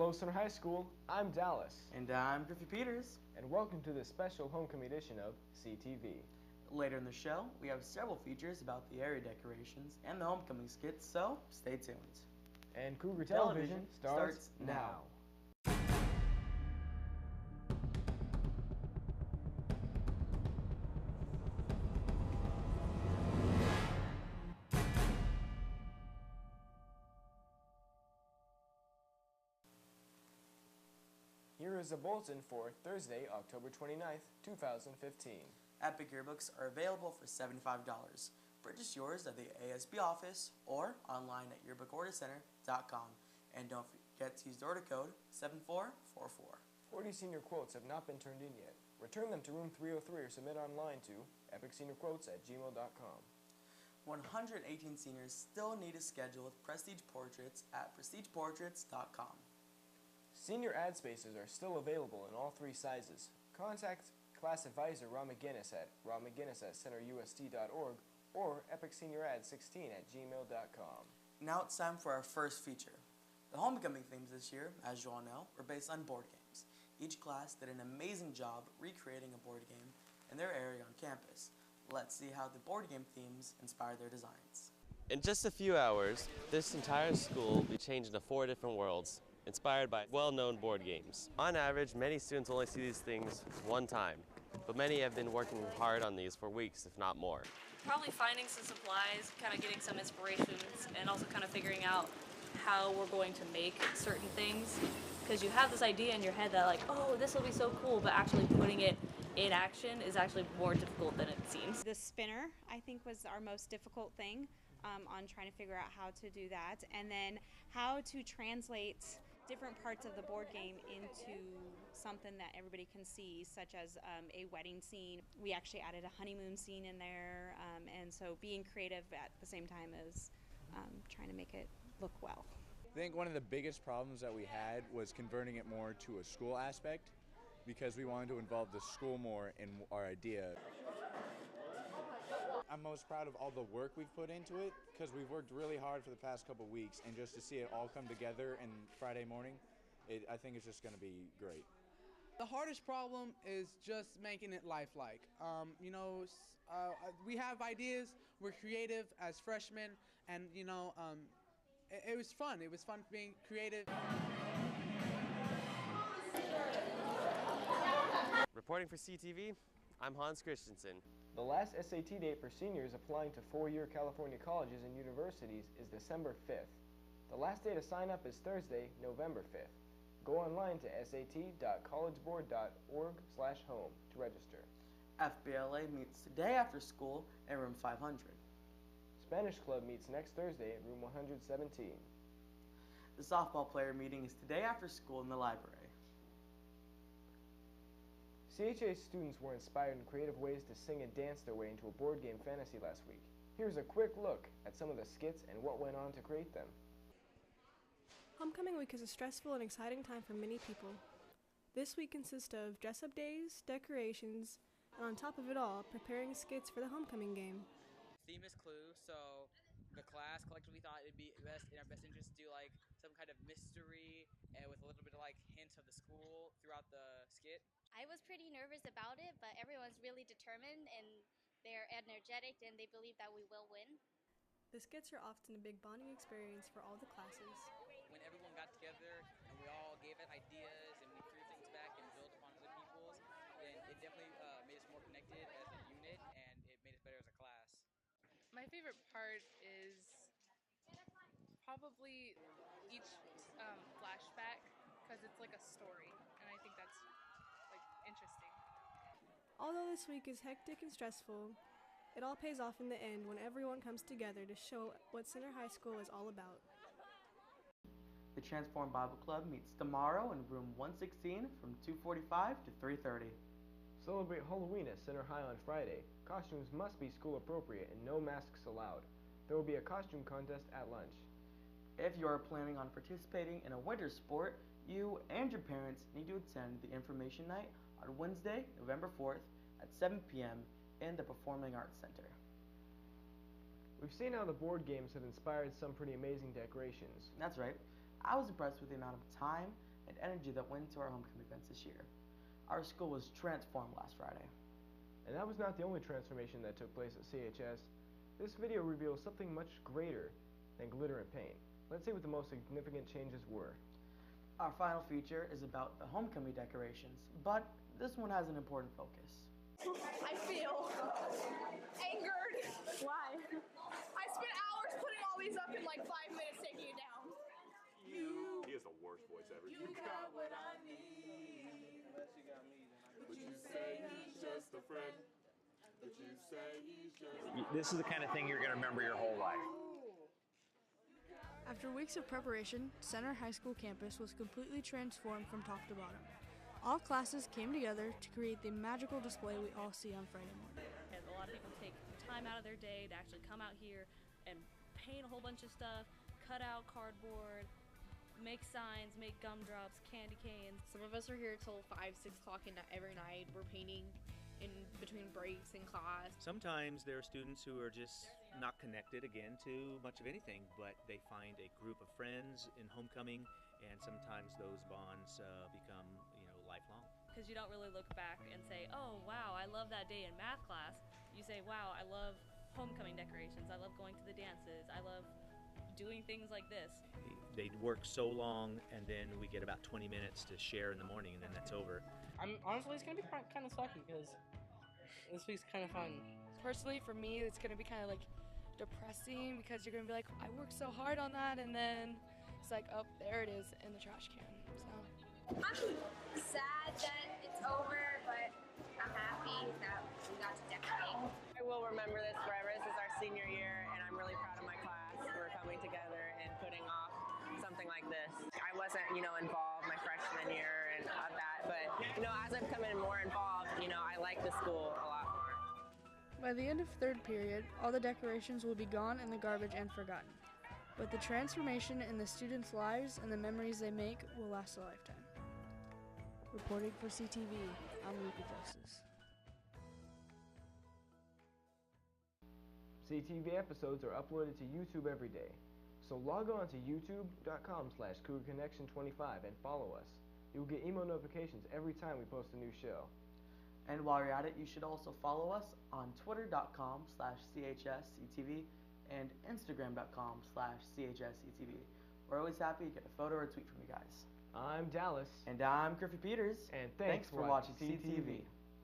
Hello, Center High School. I'm Dallas. And I'm Griffey Peters. And welcome to this special homecoming edition of C-TV. Later in the show, we have several features about the area decorations and the homecoming skits, so stay tuned. And Cougar Television starts now. Here is a bulletin for Thursday, October 29th, 2015. Epic yearbooks are available for $75. Purchase yours at the ASB office or online at yearbookordercenter.com. And don't forget to use the order code 7444. 40 senior quotes have not been turned in yet. Return them to room 303 or submit online to epicseniorquotes@gmail.com. 118 seniors still need a schedule with Prestige Portraits at prestigeportraits.com. Senior ad spaces are still available in all three sizes. Contact Class Advisor Ron McGinnis at ronmcginnis@centerusd.org or epicseniorad16@gmail.com. Now it's time for our first feature. The homecoming themes this year, as you all know, were based on board games. Each class did an amazing job recreating a board game in their area on campus. Let's see how the board game themes inspired their designs. In just a few hours, this entire school will be changed into 4 different worlds, inspired by well-known board games. On average, many students only see these things one time, but many have been working hard on these for weeks, if not more. Probably finding some supplies, kind of getting some inspirations, and also kind of figuring out how we're going to make certain things. Because you have this idea in your head that like, oh, this will be so cool, but actually putting it in action is actually more difficult than it seems. The spinner, I think, was our most difficult thing on trying to figure out how to do that, and then how to translate different parts of the board game into something that everybody can see, such as a wedding scene. We actually added a honeymoon scene in there, and so being creative at the same time as trying to make it look well. I think one of the biggest problems that we had was converting it more to a school aspect, because we wanted to involve the school more in our idea. I'm most proud of all the work we've put into it, because we've worked really hard for the past couple weeks, and just to see it all come together in Friday morning, I think it's just going to be great. The hardest problem is just making it lifelike. We have ideas, we're creative as freshmen, and it was fun. It was fun being creative. Reporting for CTV, I'm Hans Christensen. The last SAT date for seniors applying to four-year California colleges and universities is December 5th. The last day to sign up is Thursday, November 5th. Go online to sat.collegeboard.org/home to register. FBLA meets today after school in room 500. Spanish Club meets next Thursday at room 117. The softball player meeting is today after school in the library. CHA students were inspired in creative ways to sing and dance their way into a board game fantasy last week. Here's a quick look at some of the skits and what went on to create them. Homecoming week is a stressful and exciting time for many people. This week consists of dress-up days, decorations, and on top of it all, preparing skits for the homecoming game. Theme is Clue, so the class collectively thought it'd be in our best interest to do like some kind of mystery and with a little bit of like hints of the school throughout the skit. I was pretty nervous about it, but everyone's really determined and they're energetic and they believe that we will win. The skits are often a big bonding experience for all the classes. When everyone got together and we all gave it ideas and we threw things back and built upon other people's, then it definitely made us more connected as a unit and it made us better as a class. My favorite part is probably each flashback, because it's like a story, and I think that's like interesting. Although this week is hectic and stressful, it all pays off in the end when everyone comes together to show what Center High School is all about. The Transform Bible Club meets tomorrow in room 116 from 2:45 to 3:30. Celebrate Halloween at Center High on Friday. Costumes must be school appropriate and no masks allowed. There will be a costume contest at lunch. If you are planning on participating in a winter sport, you and your parents need to attend the information night on Wednesday, November 4th at 7 p.m. in the Performing Arts Center. We've seen how the board games have inspired some pretty amazing decorations. That's right. I was impressed with the amount of time and energy that went into our homecoming events this year. Our school was transformed last Friday. And that was not the only transformation that took place at CHS. This video reveals something much greater than glitter and paint. Let's see what the most significant changes were. Our final feature is about the homecoming decorations, but this one has an important focus. I feel angered. Why? I spent hours putting all these up in like 5 minutes taking it down. He has the worst voice ever. You got what I need. But you say he's just a friend. But you say he's just. This is the kind of thing you're going to remember your whole life. After weeks of preparation, Center High School campus was completely transformed from top to bottom. All classes came together to create the magical display we all see on Friday morning. And a lot of people take time out of their day to actually come out here and paint a whole bunch of stuff, cut out cardboard, make signs, make gumdrops, candy canes. Some of us are here till 5, 6 o'clock every night. We're painting in between breaks in class. Sometimes there are students who are just not connected again to much of anything, but they find a group of friends in homecoming, and sometimes those bonds become, lifelong. Because you don't really look back and say, oh wow, I love that day in math class. You say, wow, I love homecoming decorations. I love going to the dances. I love doing things like this. They work so long, and then we get about 20 minutes to share in the morning, and then that's over. Honestly, it's going to be kind of sucky because this week's kind of fun. Personally, for me, it's going to be kind of like depressing because you're going to be like, I worked so hard on that, and then it's like, oh, there it is in the trash can. So I'm sad that it's over, but I'm happy that we got to decorate. I will remember this forever. This is our senior year, and I'm really proud of my class. We're coming together and putting off something like this. I wasn't, involved my freshman year and that, but, as I've come in more involved, I like the school a lot more. By the end of third period, all the decorations will be gone in the garbage and forgotten. But the transformation in the students' lives and the memories they make will last a lifetime. Reporting for CTV, I'm Luca Justice. CTV episodes are uploaded to YouTube every day. So log on to youtube.com/Cougar ConnectionC-TV and follow us. You'll get email notifications every time we post a new show. And while you're at it, you should also follow us on twitter.com/CHSCTV and instagram.com/CHSCTV. We're always happy to get a photo or a tweet from you guys. I'm Dallas. And I'm Griffey Peters. And thanks for watching CTV.